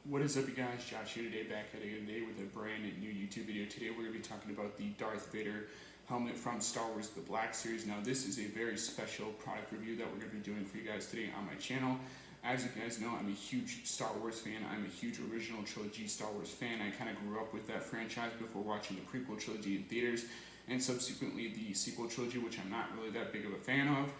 What is up, you guys? Josh here today, back at it again today with a brand new YouTube video. Today we're going to be talking about the Darth Vader helmet from Star Wars The Black Series. Now this is a very special product review that we're going to be doing for you guys today on my channel. As you guys know, I'm a huge Star Wars fan. I'm a huge original trilogy Star Wars fan. I kind of grew up with that franchise before watching the prequel trilogy in theaters and subsequently the sequel trilogy, which I'm not really that big of a fan of.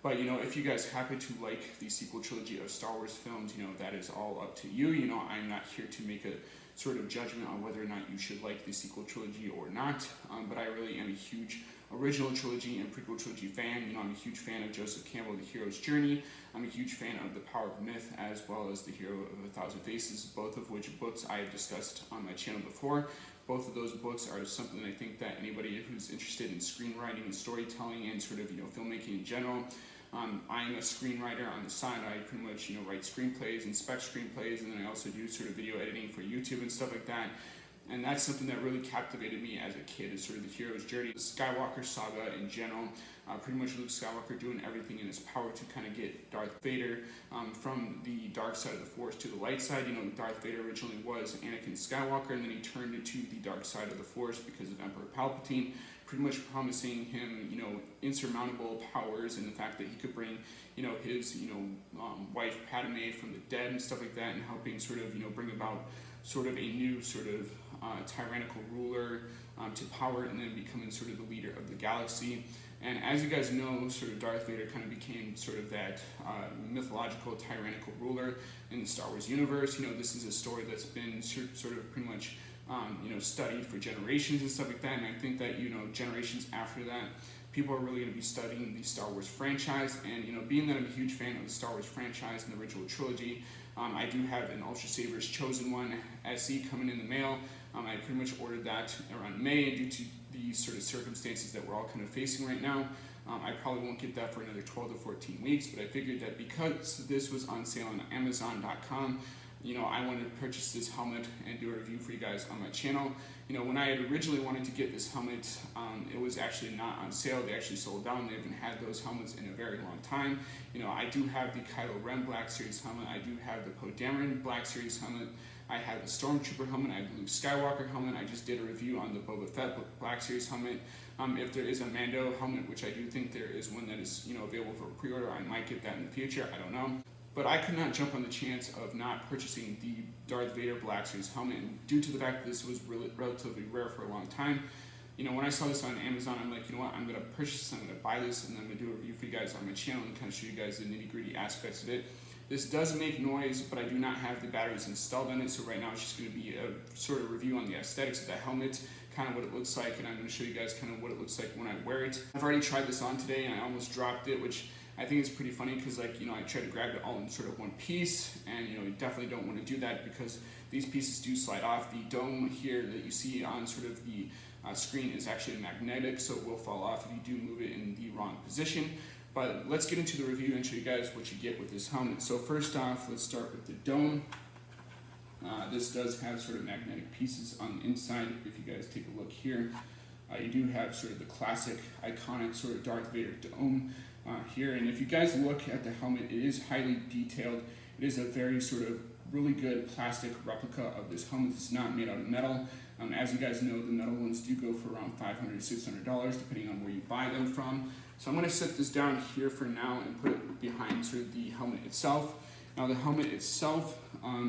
But, if you guys happen to like the sequel trilogy of Star Wars films, that is all up to you. I'm not here to make a sort of judgment on whether or not you should like the sequel trilogy or not. But I really am a huge original trilogy and prequel trilogy fan. I'm a huge fan of Joseph Campbell, The Hero's Journey. I'm a huge fan of The Power of Myth, as well as The Hero of a Thousand Faces, both of which books I have discussed on my channel before. Both of those books are something I think that anybody who's interested in screenwriting and storytelling and sort of, filmmaking in general. I'm a screenwriter on the side. I pretty much, write screenplays, inspect screenplays, and then I also do sort of video editing for YouTube and stuff like that. And that's something that really captivated me as a kid, is sort of the hero's journey, the Skywalker saga in general. Pretty much Luke Skywalker doing everything in his power to kind of get Darth Vader from the dark side of the Force to the light side. Darth Vader originally was Anakin Skywalker, and then he turned into the dark side of the Force because of Emperor Palpatine, pretty much promising him, insurmountable powers, and the fact that he could bring, his, wife Padme from the dead and stuff like that, and helping sort of, bring about sort of a new sort of tyrannical ruler to power, and then becoming sort of the leader of the galaxy. And as you guys know, sort of Darth Vader kind of became sort of that mythological tyrannical ruler in the Star Wars universe. This is a story that's been sort of pretty much studied for generations and stuff like that. And I think that, generations after that, people are really going to be studying the Star Wars franchise. And, being that I'm a huge fan of the Star Wars franchise and the original trilogy, I do have an Ultra Sabers Chosen One SE coming in the mail. I pretty much ordered that around May, and due to the sort of circumstances that we're all kind of facing right now, I probably won't get that for another 12 to 14 weeks, but I figured that because this was on sale on Amazon.com, I wanted to purchase this helmet and do a review for you guys on my channel. When I had originally wanted to get this helmet, it was actually not on sale. They actually sold out, and they haven't had those helmets in a very long time. I do have the Kylo Ren Black Series helmet. I do have the Poe Dameron Black Series helmet. I have the Stormtrooper helmet. I have the Luke Skywalker helmet. I just did a review on the Boba Fett Black Series helmet. If there is a Mando helmet, which I do think there is one that is available for pre-order, I might get that in the future. I don't know. But I could not jump on the chance of not purchasing the Darth Vader Black Series helmet, and due to the fact that this was relatively rare for a long time. When I saw this on Amazon, I'm like, I'm going to purchase this, I'm going to buy this, and I'm going to do a review for you guys on my channel and kind of show you guys the nitty-gritty aspects of it. This does make noise, but I do not have the batteries installed on it, so right now it's just going to be a sort of review on the aesthetics of the helmet, kind of what it looks like, and I'm going to show you guys kind of what it looks like when I wear it. I've already tried this on today, and I almost dropped it, which I think it's pretty funny because, I try to grab it all in sort of one piece, and, you definitely don't want to do that because these pieces do slide off. The dome here that you see on sort of the screen is actually magnetic, so it will fall off if you do move it in the wrong position. But let's get into the review and show you guys what you get with this helmet. So first off, let's start with the dome. This does have sort of magnetic pieces on the inside. If you guys take a look here, you do have sort of the classic, iconic sort of Darth Vader dome here. And if you guys look at the helmet, it is highly detailed. It is a very sort of really good plastic replica of this helmet. It's not made out of metal. As you guys know, the metal ones do go for around $500 to $600, depending on where you buy them from. So I'm going to set this down here for now and put it behind sort of the helmet itself. Now the helmet itself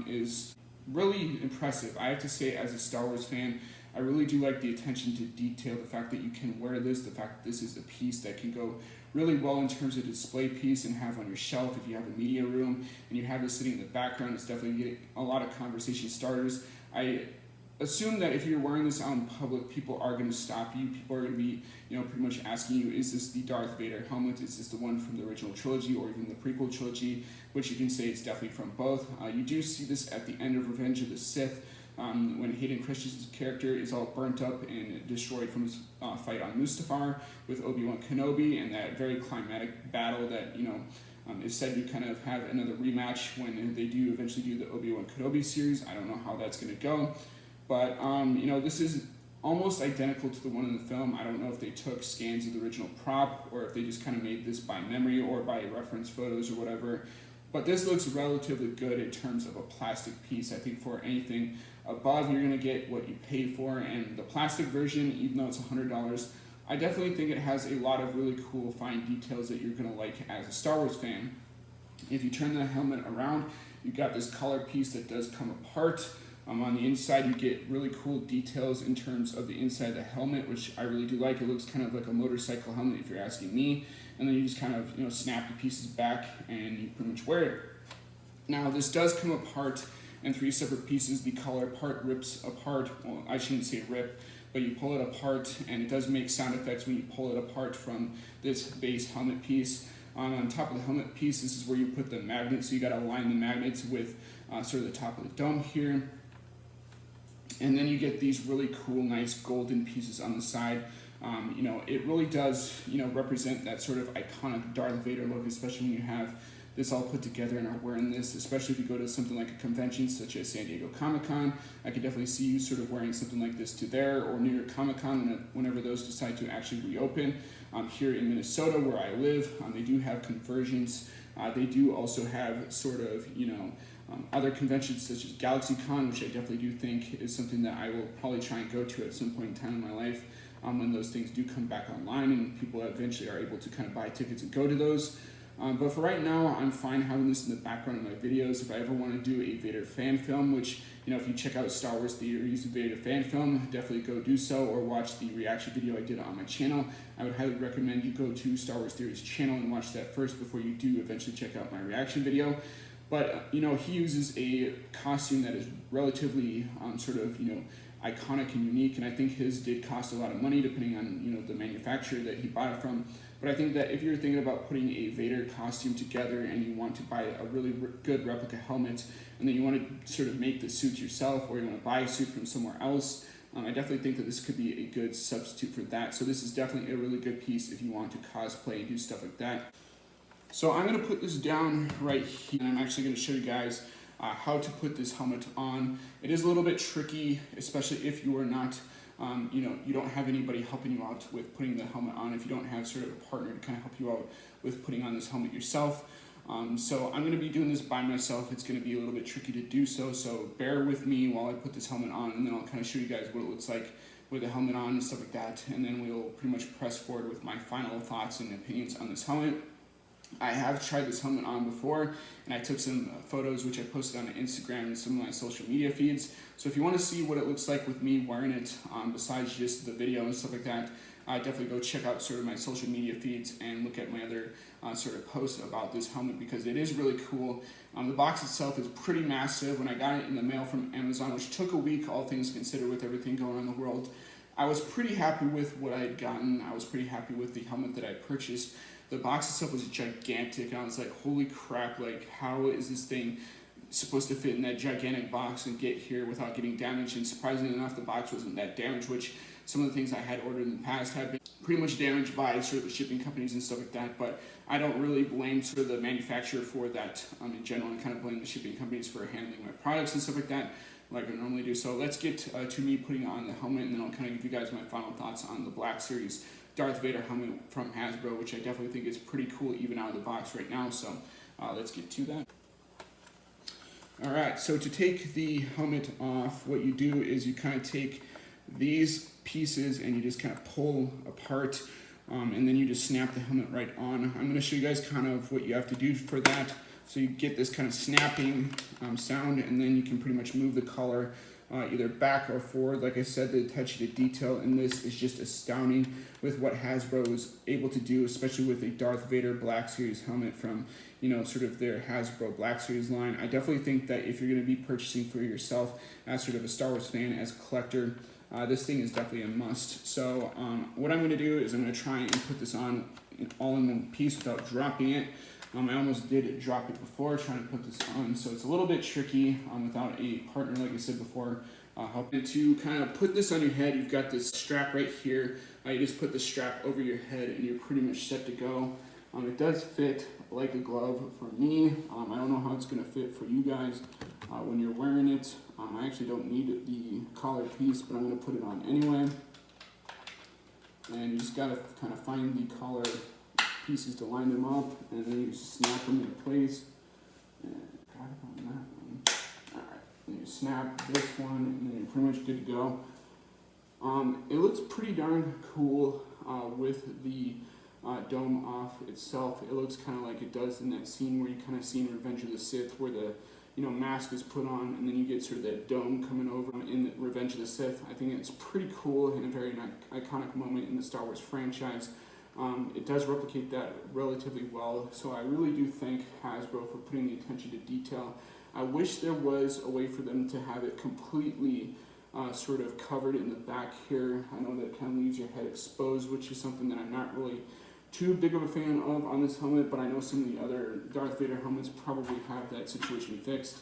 is really impressive. I have to say, as a Star Wars fan, I really do like the attention to detail, the fact that you can wear this, the fact that this is a piece that can go really well in terms of display piece and have on your shelf if you have a media room and you have this sitting in the background. It's definitely getting a lot of conversation starters. I assume that if you're wearing this out in public, people are going to stop you. People are going to be, pretty much asking you, is this the Darth Vader helmet? Is this the one from the original trilogy or even the prequel trilogy? Which you can say it's definitely from both. You do see this at the end of Revenge of the Sith, when Hayden Christensen's character is all burnt up and destroyed from his fight on Mustafar with Obi-Wan Kenobi, and that very climatic battle that, is said to kind of have another rematch when they do eventually do the Obi-Wan Kenobi series. I don't know how that's going to go. But, this is almost identical to the one in the film. I don't know if they took scans of the original prop or if they just kind of made this by memory or by reference photos or whatever. But this looks relatively good in terms of a plastic piece. I think for anything above, you're gonna get what you pay for. And the plastic version, even though it's $100, I definitely think it has a lot of really cool fine details that you're gonna like as a Star Wars fan. If you turn the helmet around, you've got this collar piece that does come apart. On the inside, you get really cool details in terms of the inside of the helmet, which I really do like. It looks kind of like a motorcycle helmet, if you're asking me. And then you just kind of, snap the pieces back and you pretty much wear it. Now, this does come apart in 3 separate pieces. The collar part rips apart. Well, I shouldn't say rip, but you pull it apart, and it does make sound effects when you pull it apart from this base helmet piece. On top of the helmet piece, this is where you put the magnets. So you got to align the magnets with sort of the top of the dome here. And then you get these really cool, nice golden pieces on the side. It really does, represent that sort of iconic Darth Vader look, especially when you have this all put together and are wearing this, especially if you go to something like a convention such as San Diego Comic-Con. I could definitely see you sort of wearing something like this to there, or New York Comic-Con whenever those decide to actually reopen. Here in Minnesota, where I live, they do have conversions. They do also have sort of, other conventions such as GalaxyCon, which I definitely do think is something that I will probably try and go to at some point in time in my life when those things do come back online and people eventually are able to kind of buy tickets and go to those. But for right now, I'm fine having this in the background of my videos. If I ever want to do a Vader fan film, which, if you check out Star Wars Theories Vader fan film, definitely go do so, or watch the reaction video I did on my channel. I would highly recommend you go to Star Wars Theories channel and watch that first before you do eventually check out my reaction video. But, he uses a costume that is relatively iconic and unique, and I think his did cost a lot of money depending on, the manufacturer that he bought it from. But I think that if you're thinking about putting a Vader costume together and you want to buy a really good replica helmet, and then you want to sort of make the suit yourself, or you want to buy a suit from somewhere else, I definitely think that this could be a good substitute for that. So this is definitely a really good piece if you want to cosplay and do stuff like that. So I'm going to put this down right here, and I'm actually going to show you guys how to put this helmet on. It is a little bit tricky, especially if you are not, you don't have anybody helping you out with putting the helmet on, if you don't have sort of a partner to kind of help you out with putting on this helmet yourself. So I'm going to be doing this by myself. It's going to be a little bit tricky to do so, so bear with me while I put this helmet on, and then I'll kind of show you guys what it looks like with the helmet on and stuff like that, and then we'll pretty much press forward with my final thoughts and opinions on this helmet. I have tried this helmet on before, and I took some photos which I posted on Instagram and some of my social media feeds. So if you want to see what it looks like with me wearing it, besides just the video and stuff like that, definitely go check out sort of my social media feeds and look at my other sort of posts about this helmet, because it is really cool. The box itself is pretty massive. When I got it in the mail from Amazon, which took a week, all things considered, with everything going on in the world, I was pretty happy with what I had gotten. I was pretty happy with the helmet that I purchased. The box itself was gigantic, and I was like, holy crap, like, how is this thing supposed to fit in that gigantic box and get here without getting damaged? And surprisingly enough, the box wasn't that damaged, which some of the things I had ordered in the past have been pretty much damaged by sort of the shipping companies and stuff like that. But I don't really blame sort of the manufacturer for that in general. I kind of blame the shipping companies for handling my products and stuff like that, like I normally do. So let's get to me putting on the helmet, and then I'll kind of give you guys my final thoughts on the Black Series Darth Vader helmet from Hasbro, which I definitely think is pretty cool even out of the box right now. So let's get to that. Alright, so to take the helmet off, what you do is you kind of take these pieces and you just kind of pull apart, and then you just snap the helmet right on. I'm going to show you guys kind of what you have to do for that. So you get this kind of snapping sound, and then you can pretty much move the collar either back or forward. Like I said, the attention to detail in this is just astounding with what Hasbro was able to do, especially with a Darth Vader Black Series helmet from, sort of their Hasbro Black Series line. I definitely think that if you're going to be purchasing for yourself as sort of a Star Wars fan, as a collector, this thing is definitely a must. So what I'm going to do is I'm going to try and put this on all in one piece without dropping it. I almost did drop it before trying to put this on, so it's a little bit tricky without a partner, like I said before, helping. To kind of put this on your head, you've got this strap right here. You just put the strap over your head and you're pretty much set to go. It does fit like a glove for me. I don't know how it's going to fit for you guys when you're wearing it. I actually don't need the collar piece, but I'm going to put it on anyway. And you just got to kind of find the collar pieces to line them up, and then you just snap them into place. Got it on that one. Alright, then you snap this one, and then you're pretty much good to go. It looks pretty darn cool with the dome off itself. It looks kind of like it does in that scene where you kind of see in Revenge of the Sith, where the mask is put on, and then you get sort of that dome coming over in Revenge of the Sith. I think it's pretty cool and a very iconic moment in the Star Wars franchise. It does replicate that relatively well, so I really do thank Hasbro for putting the attention to detail. I wish there was a way for them to have it completely sort of covered in the back here. I know that kind of leaves your head exposed, which is something that I'm not really too big of a fan of on this helmet, but I know some of the other Darth Vader helmets probably have that situation fixed.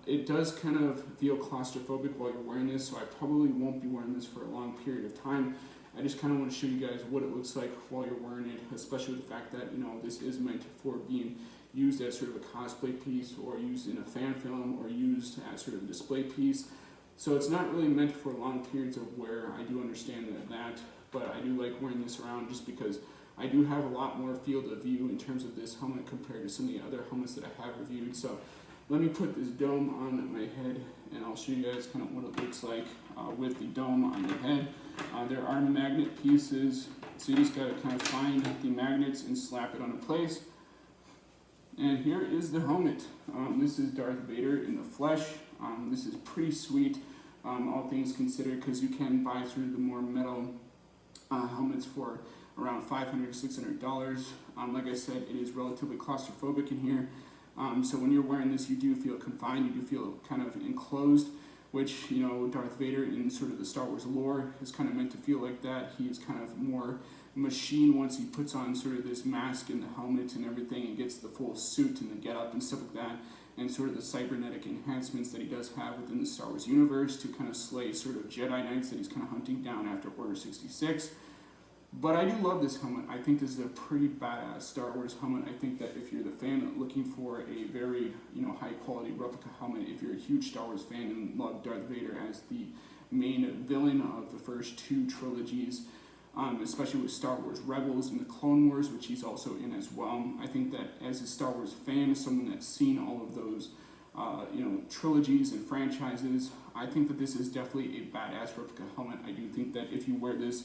It does kind of feel claustrophobic while you're wearing this, so I probably won't be wearing this for a long period of time. I just kind of want to show you guys what it looks like while you're wearing it, especially with the fact that, this is meant for being used as sort of a cosplay piece, or used in a fan film, or used as sort of a display piece. So it's not really meant for long periods of wear. I do understand that, but I do like wearing this around just because I do have a lot more field of view in terms of this helmet compared to some of the other helmets that I have reviewed. So let me put this dome on my head, and I'll show you guys kind of what it looks like with the dome on the head. There are magnet pieces, so you just got to kind of find the magnets and slap it on place. And here is the helmet. This is Darth Vader in the flesh. This is pretty sweet, all things considered, because you can buy through the more metal helmets for around $500 to $600. Like I said, it is relatively claustrophobic in here. So when you're wearing this, you do feel confined, you do feel kind of enclosed, which, Darth Vader in sort of the Star Wars lore is kind of meant to feel like that. He is kind of more machine once he puts on sort of this mask and the helmet and everything and gets the full suit and the getup and stuff like that, and sort of the cybernetic enhancements that he does have within the Star Wars universe to kind of slay sort of Jedi Knights that he's kind of hunting down after Order 66. But I do love this helmet. I think this is a pretty badass Star Wars helmet. I think that if you're the fan looking for a very, high quality replica helmet, if you're a huge Star Wars fan and love Darth Vader as the main villain of the first two trilogies, especially with Star Wars Rebels and the Clone Wars, which he's also in as well. I think that as a Star Wars fan, someone that's seen all of those, trilogies and franchises, I think that this is definitely a badass replica helmet. I do think that if you wear this,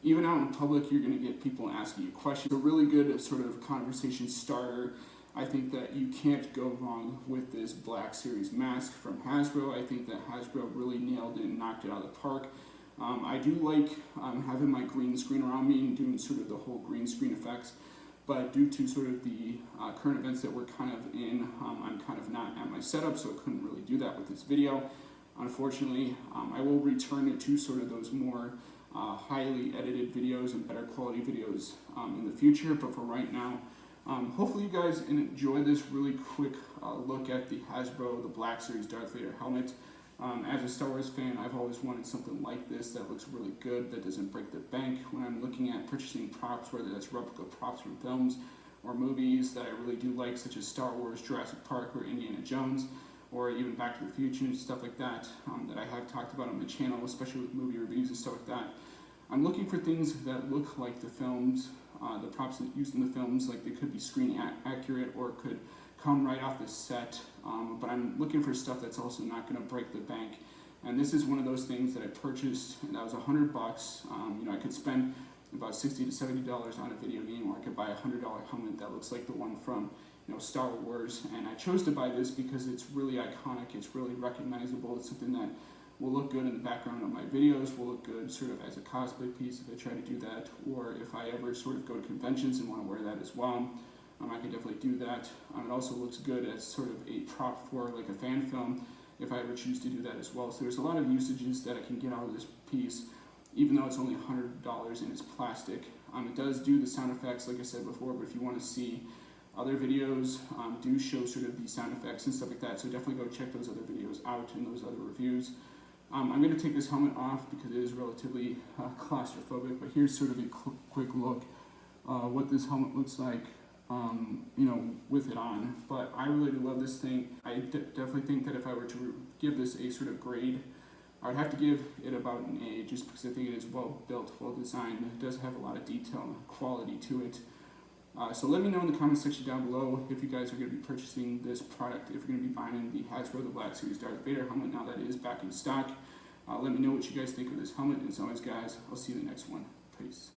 even out in public, you're going to get people asking you questions. A really good sort of conversation starter. I think that you can't go wrong with this Black Series mask from Hasbro. I think that Hasbro really nailed it and knocked it out of the park. I do like having my green screen around me and doing sort of the whole green screen effects, but due to sort of the current events that we're kind of in, I'm kind of not at my setup, so I couldn't really do that with this video. Unfortunately, I will return it to sort of those more highly edited videos and better quality videos in the future, but for right now, hopefully you guys enjoy this really quick look at the Hasbro, the Black Series Darth Vader helmet. As a Star Wars fan, I've always wanted something like this that looks really good, that doesn't break the bank. When I'm looking at purchasing props, whether that's replica props from films or movies that I really do like, such as Star Wars, Jurassic Park, or Indiana Jones, or even Back to the Future and stuff like that, that I have talked about on the channel, especially with movie reviews and stuff like that. I'm looking for things that look like the films, the props that used in the films, like they could be screen accurate or could come right off the set, but I'm looking for stuff that's also not going to break the bank. And this is one of those things that I purchased, and that was $100. I could spend about $60 to $70 on a video game, or I could buy a $100 helmet that looks like the one from Star Wars. And I chose to buy this because it's really iconic, it's really recognizable, it's something that will look good in the background of my videos, will look good sort of as a cosplay piece if I try to do that, or if I ever sort of go to conventions and want to wear that as well. I can definitely do that. It also looks good as sort of a prop for like a fan film if I ever choose to do that as well. So there's a lot of usages that I can get out of this piece, even though it's only $100 and it's plastic. It does do the sound effects, like I said before, but if you want to see other videos, do show sort of the sound effects and stuff like that, so definitely go check those other videos out and those other reviews. I'm going to take this helmet off because it is relatively claustrophobic, but here's sort of a quick look what this helmet looks like, with it on. But I really do love this thing. I definitely think that if I were to give this a sort of grade, I would have to give it about an A, just because I think it is well built, well designed. It does have a lot of detail and quality to it. So let me know in the comment section down below if you guys are going to be purchasing this product, if you're going to be buying the Hasbro the Black Series Darth Vader helmet now that it is back in stock. Let me know what you guys think of this helmet, and as always guys, I'll see you in the next one. Peace.